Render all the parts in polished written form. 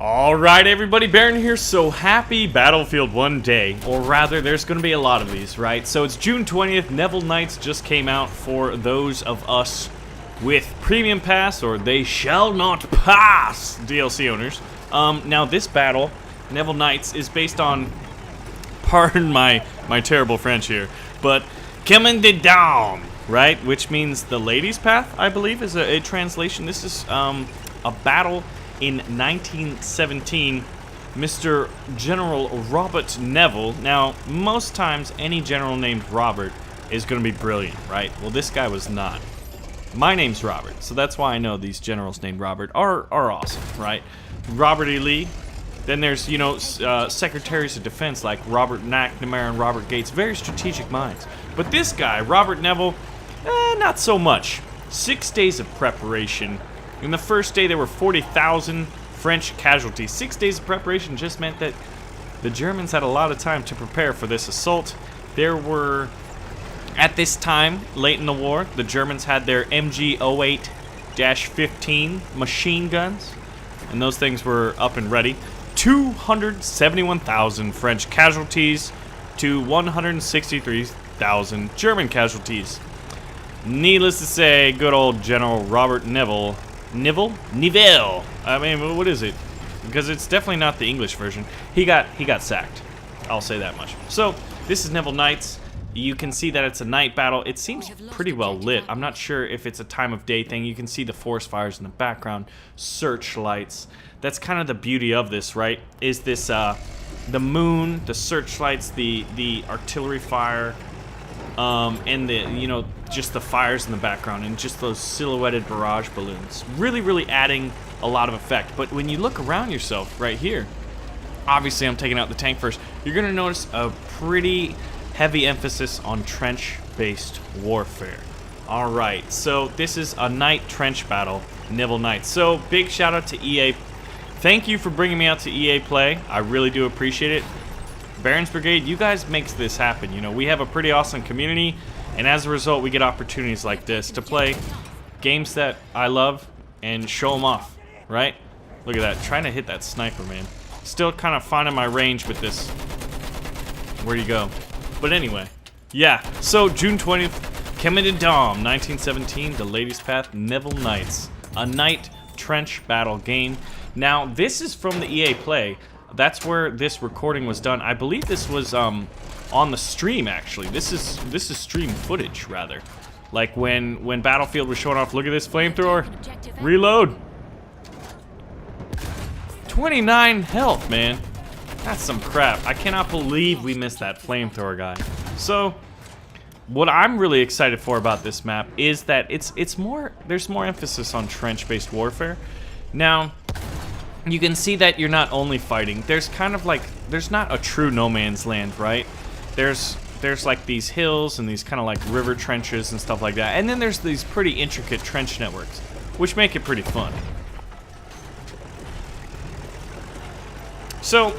Alright everybody, Baron here, so happy Battlefield 1 day, or rather there's going to be a lot of these, right? So it's June 20th, Neville Knights just came out for those of us with Premium Pass, or They Shall Not Pass DLC owners. Now this battle, Neville Knights, is based on, pardon my terrible French here, but Chemin de Dame, right? Which means the Ladies' Path, I believe, is a translation. This is a battle in 1917, Mr. General Robert Neville. Now, most times, any general named Robert is going to be brilliant, right? Well, this guy was not. My name's Robert, so that's why I know these generals named Robert are awesome, right? Robert E. Lee. Then there's, you know, secretaries of defense like Robert McNamara and Robert Gates. Very strategic minds. But this guy, Robert Neville, not so much. 6 days of preparation. In the first day, there were 40,000 French casualties. 6 days of preparation just meant that the Germans had a lot of time to prepare for this assault. There were, at this time, late in the war, the Germans had their MG-08-15 machine guns, and those things were up and ready. 271,000 French casualties to 163,000 German casualties. Needless to say, good old General Robert Neville. Nivelle. I mean, what is it? Because it's definitely not the English version. He got sacked. I'll say that much. So this is Neville Knights. You can see that it's a night battle. It seems pretty well lit. I'm not sure if it's a time of day thing. You can see the forest fires in the background, searchlights. That's kind of the beauty of this, right? Is this the moon, the searchlights, the artillery fire, and the, you know, just the fires in the background and just those silhouetted barrage balloons. Really adding a lot of effect. But when you look around yourself right here, obviously I'm taking out the tank first, you're going to notice a pretty heavy emphasis on trench-based warfare. Alright, so this is a night trench battle, Neville Knights. So big shout out to EA. Thank you for bringing me out to EA Play. I really do appreciate it. Baron's Brigade, you guys makes this happen. You know, we have a pretty awesome community, and as a result, we get opportunities like this to play games that I love and show them off, right? Look at that, trying to hit that sniper, man. Still kind of finding my range with this. Where'd he go? But anyway, yeah, so June 20th, Chemin de Dame, 1917, The Ladies' Path, Neville Knights. A night trench battle game. Now, this is from the EA Play. That's where this recording was done. I believe this was on the stream, actually. This is stream footage, rather. Like when Battlefield was showing off. Look at this flamethrower. Reload. 29 health, man. That's some crap. I cannot believe we missed that flamethrower guy. So, what I'm really excited for about this map is that there's more emphasis on trench-based warfare. Now, you can see that you're not only fighting. There's kind of like, there's not a true no man's land, right? There's like these hills and these kind of like river trenches and stuff like that. And then there's these pretty intricate trench networks, which make it pretty fun. So,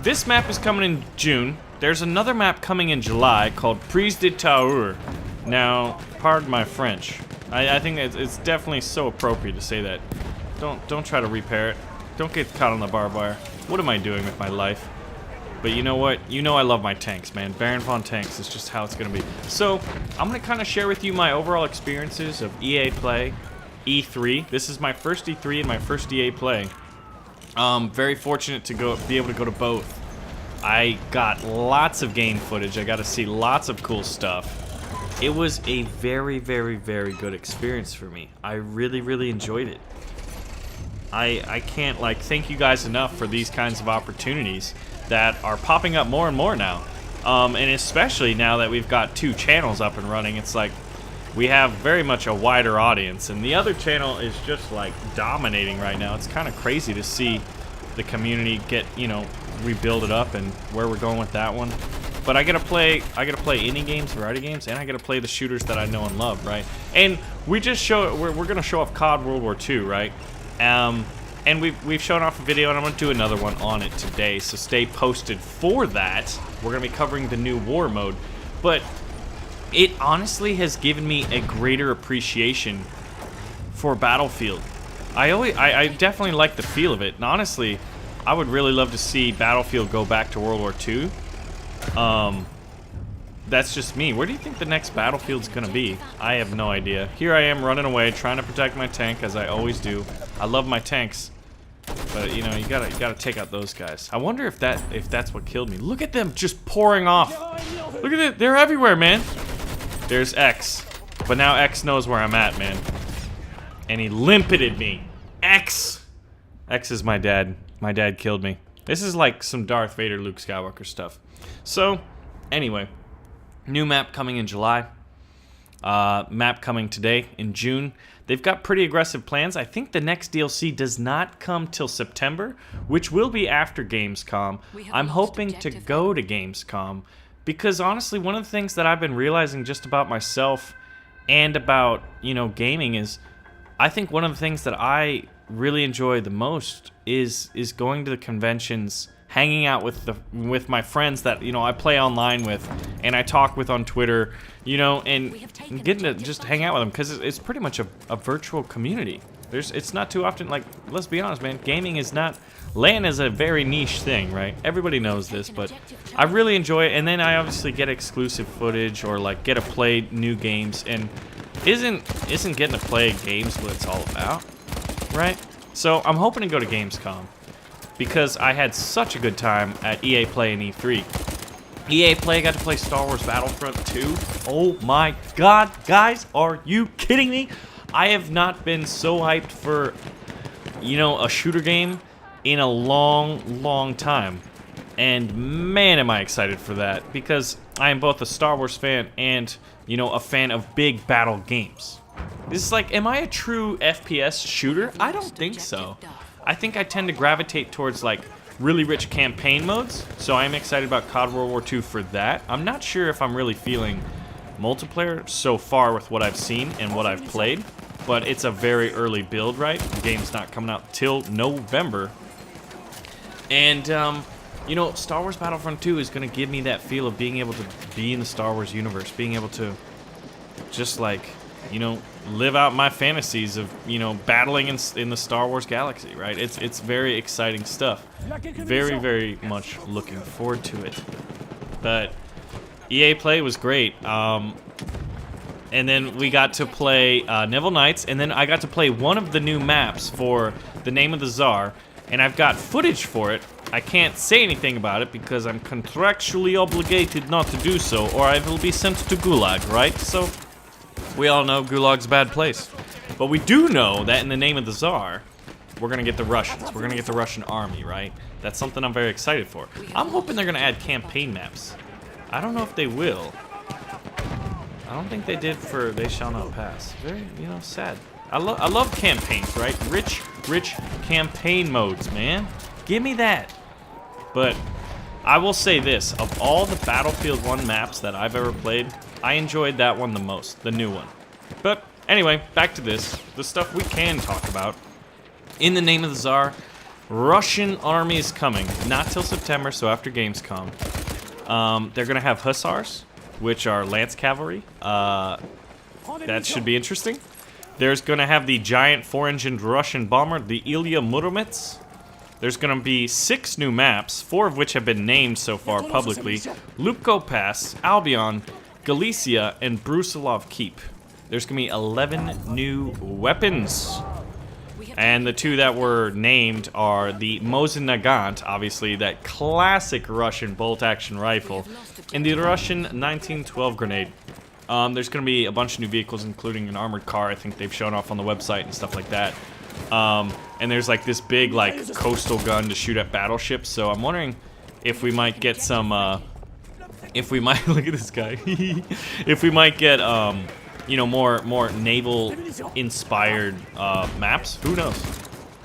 this map is coming in June. There's another map coming in July called Prise de Tours. Now, pardon my French. I think it's definitely so appropriate to say that. Don't try to repair it. Don't get caught on the barbed wire. What am I doing with my life? But you know what? You know I love my tanks, man. BaronVonGamez is just how it's going to be. So, I'm going to kind of share with you my overall experiences of EA Play, E3. This is my first E3 and my first EA Play. Very fortunate to be able to go to both. I got lots of game footage. I got to see lots of cool stuff. It was a very good experience for me. I really enjoyed it. I can't thank you guys enough for these kinds of opportunities that are popping up more and more now. And especially now that we've got 2 channels up and running, it's like we have very much a wider audience, and the other channel is just like dominating right now. It's kind of crazy to see the community get, you know, rebuild it up and where we're going with that one. But I gotta play indie games, variety games, and I gotta play the shooters that I know and love, right? And we're gonna show off COD World War II, right? And we've shown off a video, and I'm gonna do another one on it today, so stay posted for that. We're gonna be covering the new war mode, but it honestly has given me a greater appreciation for Battlefield. I definitely like the feel of it. And honestly, I would really love to see Battlefield go back to World War II. That's just me. Where do you think the next Battlefield's gonna be? I have no idea. Here I am running away, trying to protect my tank, as I always do. I love my tanks, but you know, you gotta take out those guys. I wonder if that's what killed me. Look at them just pouring off. Look at it. They're everywhere, man. There's X, but now X knows where I'm at, man. And he limpited me. X is my dad. My dad killed me. This is like some Darth Vader, Luke Skywalker stuff. So, anyway, new map coming in July. Map coming today in June. They've got pretty aggressive plans. I think the next DLC does not come till September, which will be after Gamescom. I'm hoping to go to Gamescom because honestly, one of the things that I've been realizing just about myself and about, you know, gaming is I think one of the things that I really enjoy the most is going to the conventions, hanging out with my friends that, you know, I play online with and I talk with on Twitter, you know, and getting to just hang out with them because it's pretty much a virtual community. It's not too often, like, let's be honest, man, gaming is not, LAN is a very niche thing, right? Everybody knows this, but I really enjoy it, and then I obviously get exclusive footage or like get to play new games, and isn't getting to play games what it's all about, right? So I'm hoping to go to Gamescom because I had such a good time at EA Play and E3. EA Play got to play Star Wars Battlefront 2. Oh my god, guys, are you kidding me? I have not been so hyped for, you know, a shooter game in a long time. And man, am I excited for that, because I am both a Star Wars fan and, you know, a fan of big battle games. This is like, am I a true FPS shooter? I don't think so. I think I tend to gravitate towards like really rich campaign modes, so I'm excited about COD World War II for that. I'm not sure if I'm really feeling multiplayer so far with what I've seen and what I've played, but it's a very early build, right? The game's not coming out till November. And, you know, Star Wars Battlefront 2 is going to give me that feel of being able to be in the Star Wars universe, being able to just like, you know, live out my fantasies of, you know, battling in the Star Wars galaxy, right? It's very exciting stuff. Very much looking forward to it. But EA Play was great. And then we got to play Neville Knights, and then I got to play one of the new maps for the Name of the Tsar, and I've got footage for it. I can't say anything about it because I'm contractually obligated not to do so, or I will be sent to Gulag, right? So we all know Gulag's a bad place. But we do know that in the Name of the Tsar, we're going to get the Russians. We're going to get the Russian army, right? That's something I'm very excited for. I'm hoping they're going to add campaign maps. I don't know if they will. I don't think they did for They Shall Not Pass. Very, you know, sad. I love campaigns, right? Rich campaign modes, man. Give me that. But I will say this, of all the Battlefield 1 maps that I've ever played, I enjoyed that one the most, the new one. But anyway, back to this, the stuff we can talk about. In the Name of the Tsar, Russian army is coming, not till September, so after Gamescom. They're gonna have hussars, which are lance cavalry. That should be interesting. There's gonna have the giant 4-engined Russian bomber, the Ilya Muromets. There's going to be 6 new maps, 4 of which have been named so far publicly. Lupko Pass, Albion, Galicia, and Brusilov Keep. There's going to be 11 new weapons. And the 2 that were named are the Mosin Nagant, obviously that classic Russian bolt-action rifle, and the Russian 1912 grenade. There's going to be a bunch of new vehicles, including an armored car. I think they've shown off on the website and stuff like that. And there's like this big like coastal gun to shoot at battleships, so I'm wondering if we might get some if we might look at this guy if we might get you know, more naval inspired maps. Who knows?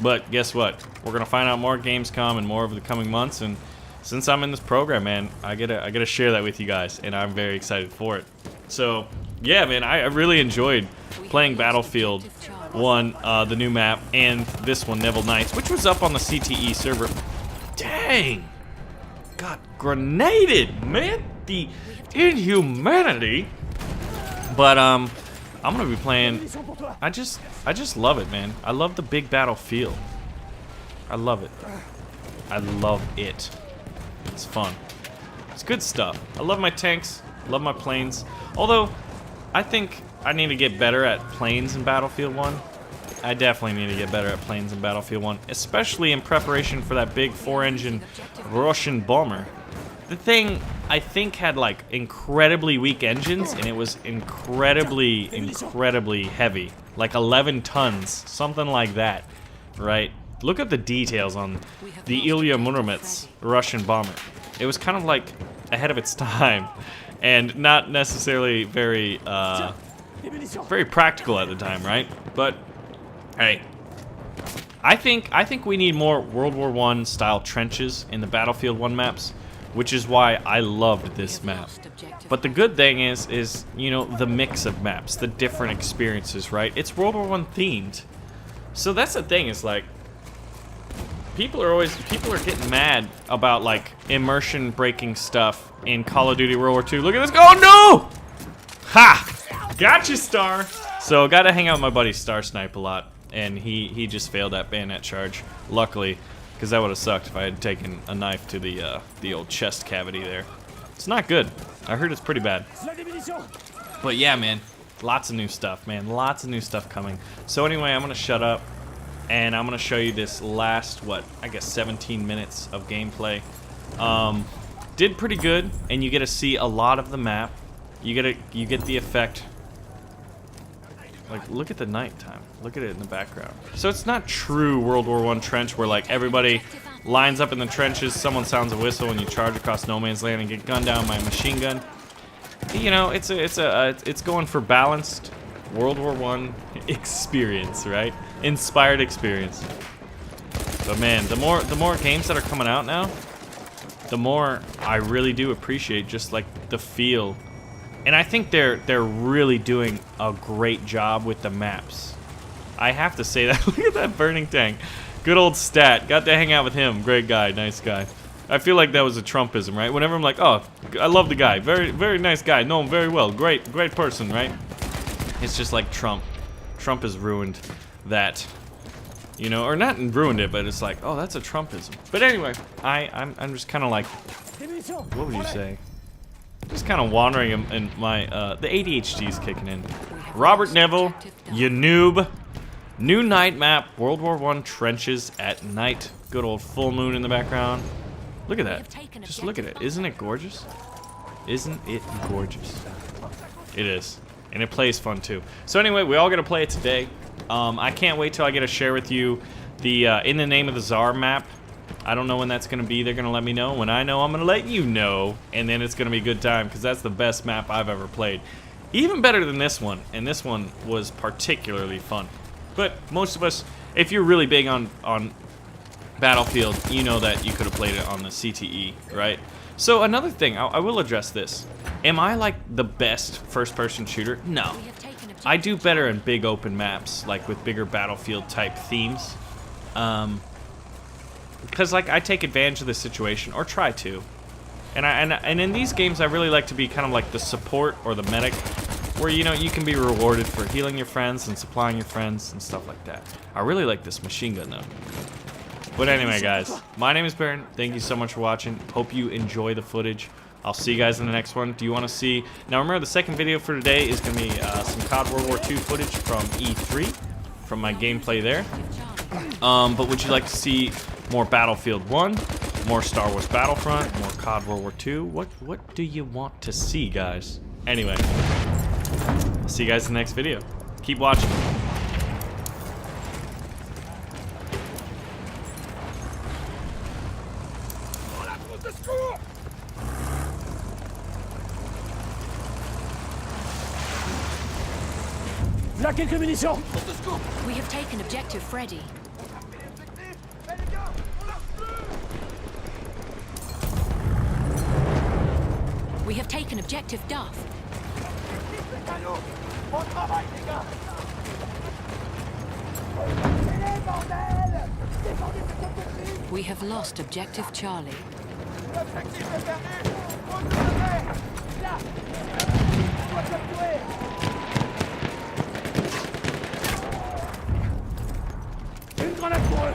But guess what, we're gonna find out more at Gamescom and more over the coming months, and since I'm in this program, man, I gotta share that with you guys, and I'm very excited for it. So yeah, man, I really enjoyed playing Battlefield 1, the new map, and this one, Neville Knights, which was up on the CTE server. Dang! Got grenaded, man! The inhumanity! But, I'm gonna be playing. I just love it, man. I love the big battlefield. I love it. I love it. It's fun. It's good stuff. I love my tanks. Love my planes. Although, I think I need to get better at planes in Battlefield 1. I definitely need to get better at planes in Battlefield 1, especially in preparation for that big 4-engine Russian bomber. The thing, I think, had like incredibly weak engines, and it was incredibly heavy. Like 11 tons, something like that, right? Look at the details on the Ilya Muromets Russian bomber. It was kind of like ahead of its time, and not necessarily very practical at the time, right? But hey, I think we need more World War I style trenches in the Battlefield 1 maps, which is why I loved this map. But the good thing is you know, the mix of maps, the different experiences, right? It's World War I themed. So that's the thing, is like, people are getting mad about like immersion breaking stuff in Call of Duty World War II. Look at this. Oh no! Ha! Gotcha, Star! So gotta hang out with my buddy Star Snipe a lot, and he just failed that bayonet charge, luckily, because that would have sucked if I had taken a knife to the old chest cavity there. It's not good. I heard it's pretty bad. But yeah, man, lots of new stuff, man. Lots of new stuff coming. So anyway, I'm gonna shut up, and I'm gonna show you this last, what, I guess 17 minutes of gameplay. Did pretty good, and you get to see a lot of the map. You get the effect. Like, look at the nighttime. Look at it in the background. So it's not true World War I trench where like everybody lines up in the trenches, someone sounds a whistle, and you charge across no man's land and get gunned down by a machine gun. You know, it's going for balanced World War I experience, right? Inspired experience. But man, the more games that are coming out now, the more I really do appreciate just like the feel. And I think they're really doing a great job with the maps. I have to say that. Look at that burning tank. Good old Stat. Got to hang out with him. Great guy. Nice guy. I feel like that was a Trumpism, right? Whenever I'm like, oh, I love the guy. Very nice guy. Know him very well. Great person, right? It's just like Trump. Trump has ruined that. You know, or not ruined it, but it's like, oh, that's a Trumpism. But anyway, I'm just kind of like, what would you say? Just kind of wandering in my, the ADHD's kicking in. Robert Neville, you noob. New night map, World War I trenches at night. Good old full moon in the background. Look at that. Just look at it. Isn't it gorgeous? Isn't it gorgeous? It is. And it plays fun too. So anyway, we all get to play it today. I can't wait till I get to share with you the In the Name of the Tsar map. I don't know when that's going to be. They're going to let me know. When I know, I'm going to let you know. And then it's going to be a good time, because that's the best map I've ever played. Even better than this one. And this one was particularly fun. But most of us, if you're really big on Battlefield, you know that you could have played it on the CTE, right? So another thing, I will address this. Am I like the best first-person shooter? No. I do better in big open maps, like with bigger Battlefield type themes. Because like I take advantage of the situation, or try to. And in these games I really like to be kind of like the support or the medic, where you know you can be rewarded for healing your friends and supplying your friends and stuff like that. I really like this machine gun though. But anyway guys, my name is Baron. Thank you so much for watching. Hope you enjoy the footage. I'll see you guys in the next one. Do you want to see... Now remember, the second video for today is going to be some COD World War II footage from E3, from my gameplay there. But would you like to see more Battlefield 1, more Star Wars Battlefront, more COD World War II? What do you want to see, guys? Anyway, I'll see you guys in the next video. Keep watching. Là quelques munitions. We have taken objective Freddy. We have taken objective Duff. We have lost objective Charlie. grenade pour eux.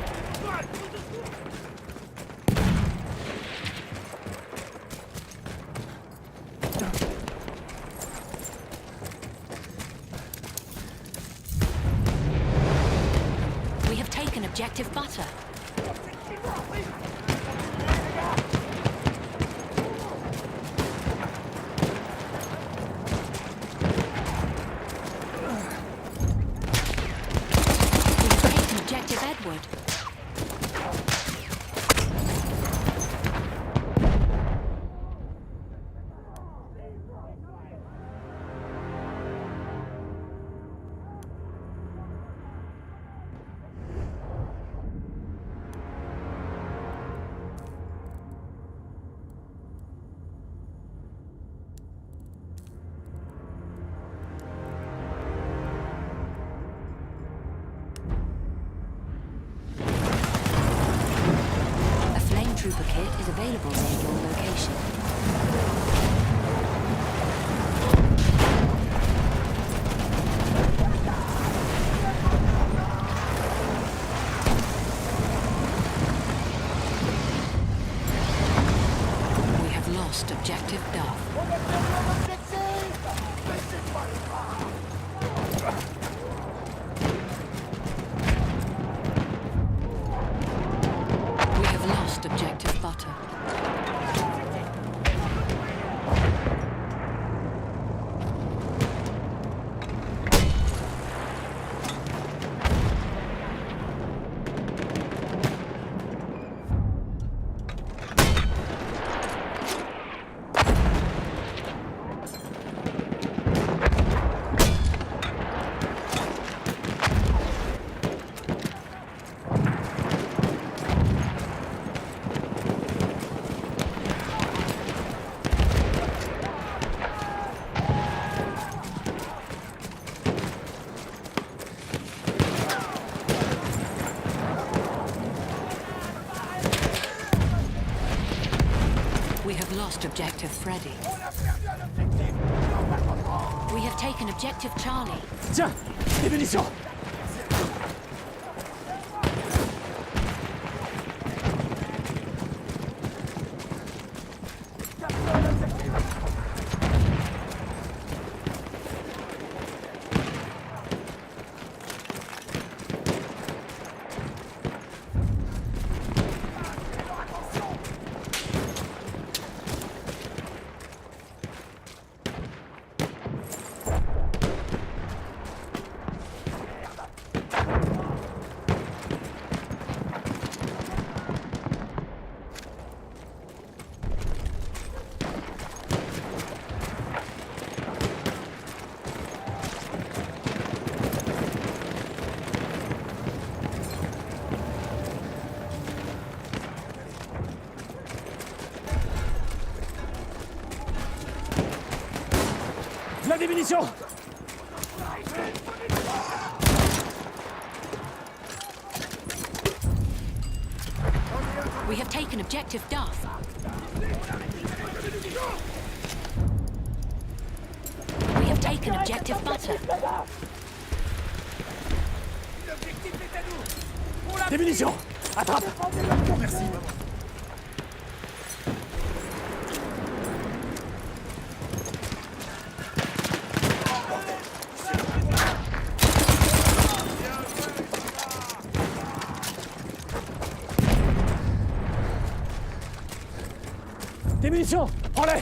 We have taken objective butter. We have taken objective Edward. A flame trooper kit is available near your location. We have lost objective Duff. We have lost objective butter. We have lost objective Freddy. We have taken objective Charlie. Tiens, des munitions. V'là des munitions. We have taken objective Duff. We have taken objective butter. Des munitions. Attrape. Merci, maman. Des munitions. Prends-les.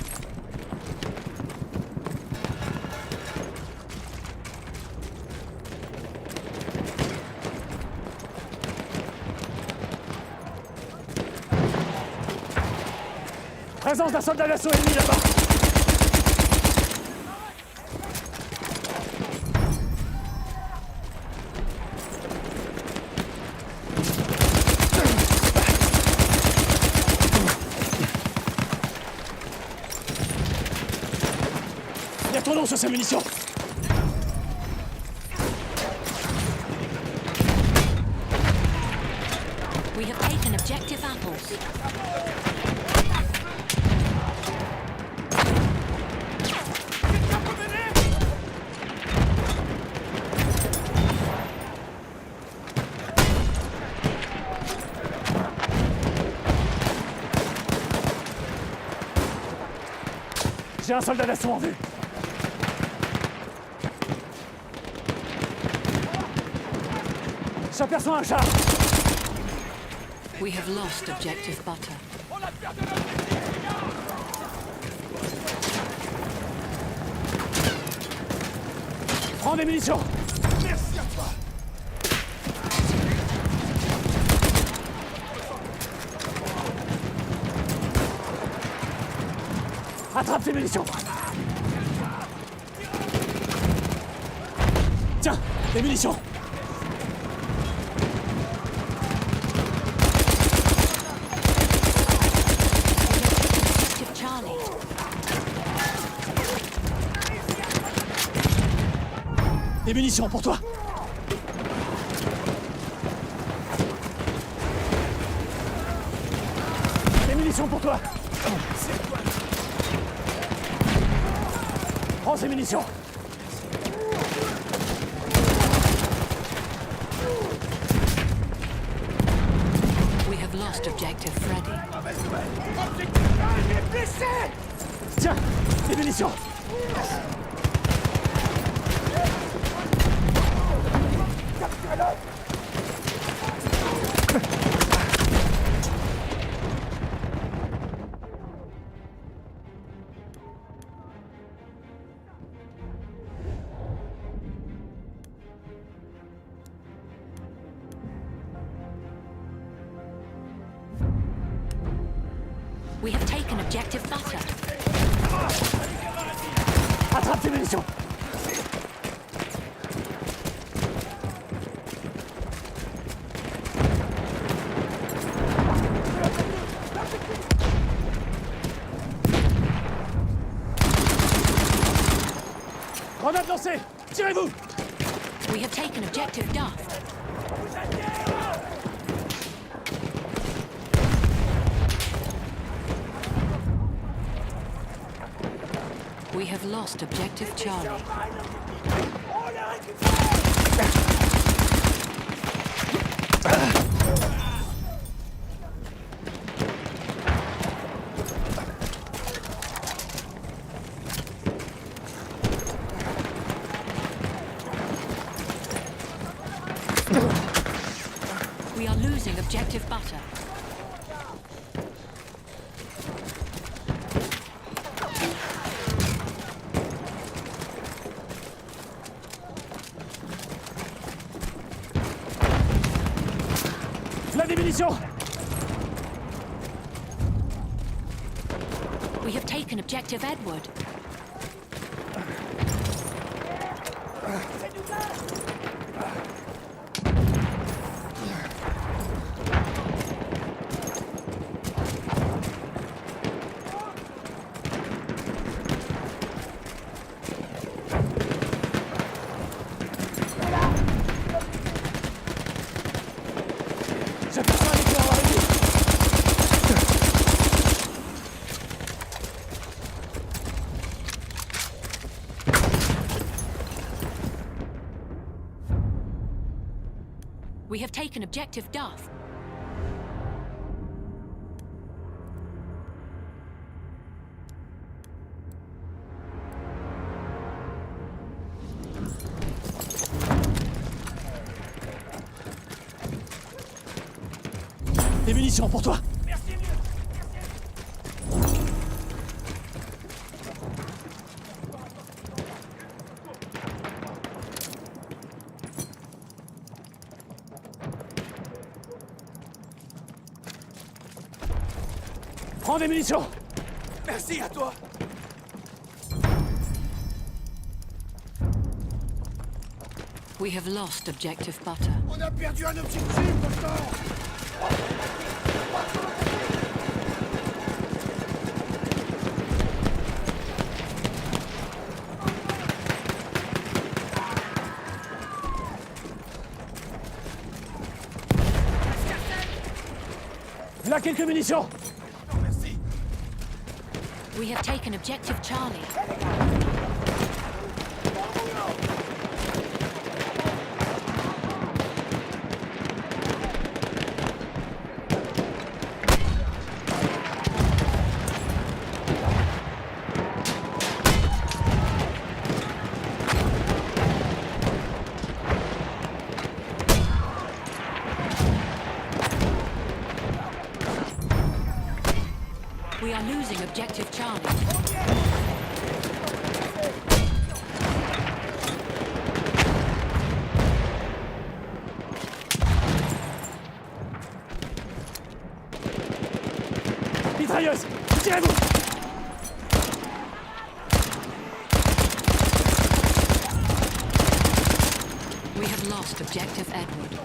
Présence d'un soldat d'assaut ennemi là-bas. Il y a ton nom sur ces munitions. We have taken objective apples. J'ai un soldat d'assaut en vue. J'aperçois un char. We have lost objective butter. Prends des munitions. Merci à toi. Attrape tes munitions. Tiens, des munitions. Objective Charlie. Des munitions pour toi. Des munitions pour toi. Prends ces munitions. We have lost objective Freddy. Tiens, des munitions. We have taken objective butter. Attrape tes munitions. Grenade lancée. Tirez-vous. We have taken objective Duff. We have lost objective Charlie. We are losing objective butter. Là des munitions. We have taken objective Edward. J'aperçois un éclair dans la ville. We have taken objective Duff. Des munitions pour toi. Prends des munitions. Merci à toi. We have lost objective butter. On a perdu un objectif, pourtant. Là quelques munitions. Non, merci. We have taken objective Charlie. We are losing objective Charlie. Mitrailleuse! Tirez-vous! We have lost objective Edward.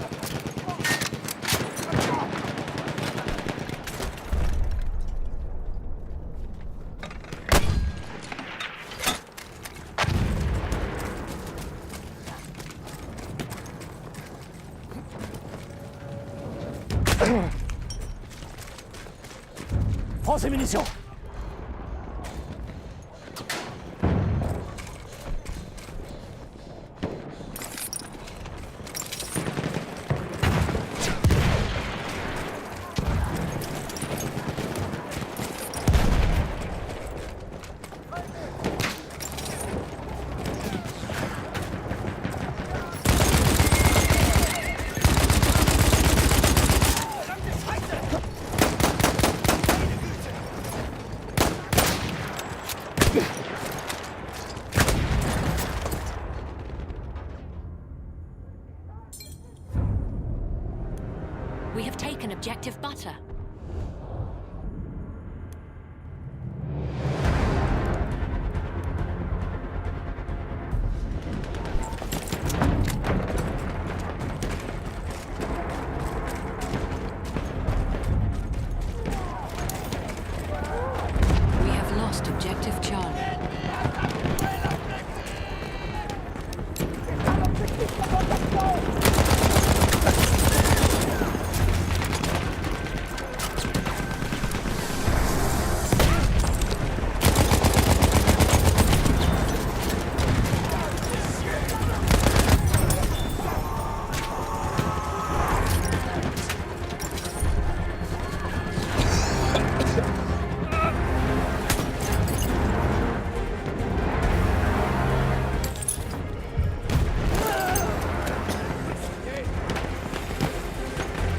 Prends ces munitions! We have taken objective Butter. We have lost objective Charlie.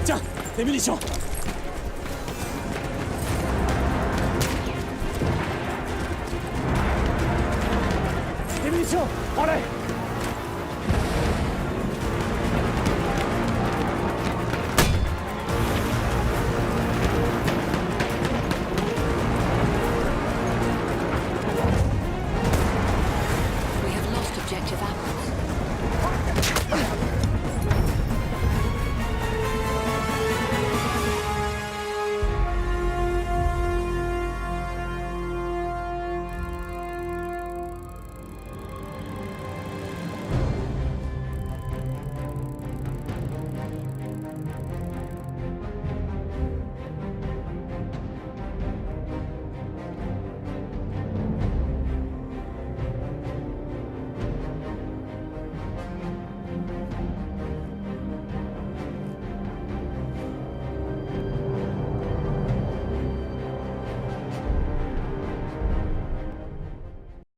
Tiens, des munitions! Des munitions! Prends-les!